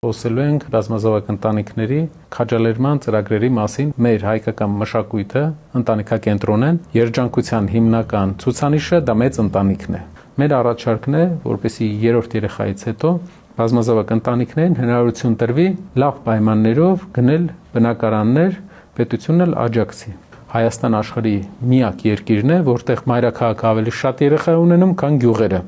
Խոսելու ենք բազմազավակ ընտանիքների քաջալերման ծրագրերի մասին։ Մեր հայկական մշակույթը ընտանիքակենտրոն են, երջանկության հիմնական ցուցանիշը դա մեծ ընտանիքն է։ Մեր առաջարկն է, որպեսզի երրորդ երեխայից հետո բազմազավակ ընտանիքներին հնարավորություն տրվի լավ պայմաններով գնել բնակարաններ, պետությունն էլ աջակցի։ Հայաստան աշխարհի միակ երկիրն է, որտեղ մայրաքաղաքը ավելի շատ երեխա ունենում, քան գյուղերը։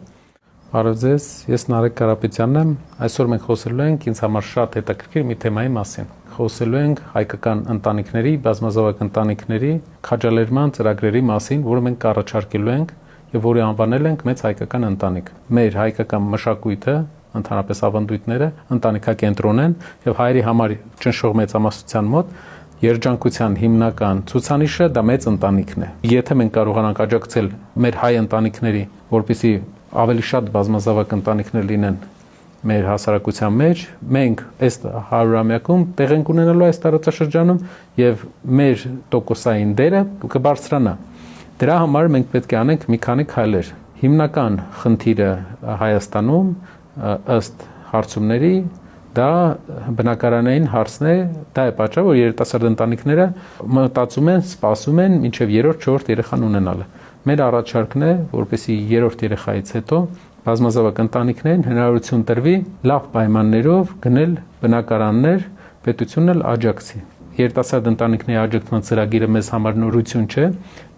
Բարև ձեզ, ես Նարեկ Կարապետյանն եմ, այսօր մենք խոսելու ենք ինձ համար շատ հետաքրքիր մի թեմայի մասին։ Խոսելու ենք հայկական ընտանիքների, բազմազավակ ընտանիքների քաջալերման ծրագրերի մասին, որը մենք առաջարկելու ենք եւ որը անվանել ենք մեծ հայկական ընտանիք։ Մեր հայկական մշակույթը, ընդհանրապես ավանդույթները ընտանիքակենտրոն են եւ հայերի համար ճնշող մեծամասնության մոտ երջանկության հիմնական ցուցանիշը դա մեծ ընտանիքն է։ Եթե մենք կարողանանք աջակցել մեր հայ ընտանիքների, որպեսզի ավելի շատ բազմազավակ ընտանիքներ լինեն մեր հասարակության մեջ, մենք այս 100-ամյակում տեղ ենք ունենալու այս տարածաշրջանում եւ մեր տոկոսային դերը կբարձրանա։ Դրա համար մենք պետք է անենք մի քանի քայլեր։ Հիմնական խնդիրը Հայաստանում ըստ հարցումների դա բնակարանային հարցն է, դա է պատճառը, որ երիտասարդ ընտանիքները մտածում են, սպասում են մինչև 3-4 երեխան ունենալը։ Մեր առաջարկն է, որպեսզի երրորդ երեխայից հետո բազմազավակ ընտանիքներին հնարավորություն տրվի լավ պայմաններով գնել բնակարաններ, պետությունն էլ աջակցի։ Երիտասարդ ընտանիքների աջակցման ծրագիրը մեզ համար նորություն չէ,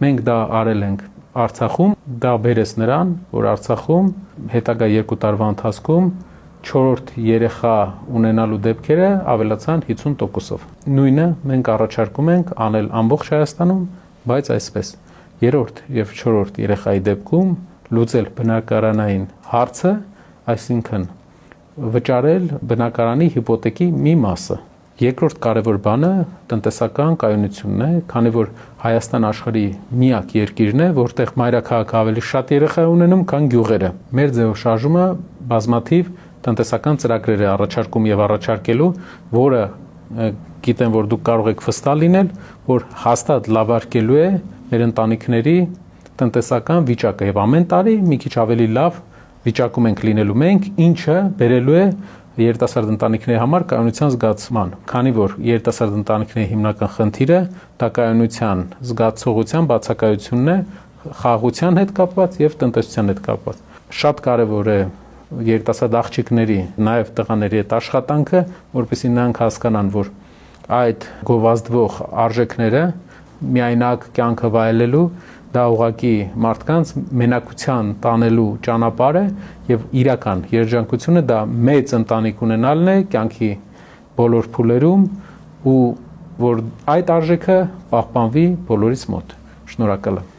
մենք դա արել ենք Արցախում, դա բերեց նրան, որ Արցախում հետագա 2 տարվա ընթացքում 4 երեխա ունենալու դեպքերը ավելացան 50%-ով։ Նույնը մենք առաջարկում ենք անել ամբողջ Հայաստանում, բայց այսպես։ Երրորդ եւ 4-րդ երեխայի դեպքում լուծել բնակարանային հարցը, այսինքն վճարել բնակարանի հիպոթեկի մի մասը։ Երկրորդ կարևոր բանը տնտեսական կայունությունն է, քանի որ Հայաստան աշխարհի միակ երկիրն է, որտեղ մայրաքաղաքը ավելի շատ երեխա ունենում, քան գյուղերը։ Մեր ձևով շարժումը բազմաթիվ տնտեսական ծրագրեր է առաջարկում եւ առաջարկելու, որը գիտեմ, որ դուք կարող եք վստահ լինել, որ հաստատ լավարկելու է մեր ընտանիքների տնտեսական վիճակը եւ ամեն տարի մի քիչ ավելի լավ վիճակում ենք լինելու մենք, ինչը բերելու է երիտասարդ ընտանիքների համար կայունության զգացման, քանի որ երիտասարդ ընտանիքների հիմնական խնդիրը դա կայունության զգացողության բացակայությունն է, խաղաղության հետ կապված եւ տնտեսության հետ կապված։ Շատ կարեւոր է երիտասարդ աղջիկների, նաև տղաների հետ աշխատանքը, որպեսզի նրանք հասկանան, որ այդ գովազդվող արժեքները միայնակ կյանքը վայելելու դա ուղղակի մարդկանց մենակության տանելու ճանապարհ է եւ իրական երջանկությունը դա մեծ ընտանիք ունենալն է կյանքի բոլոր փուլերում ու որ այդ արժեքը պահպանվի բոլորիս մոտ։ Շնորհակալ եմ։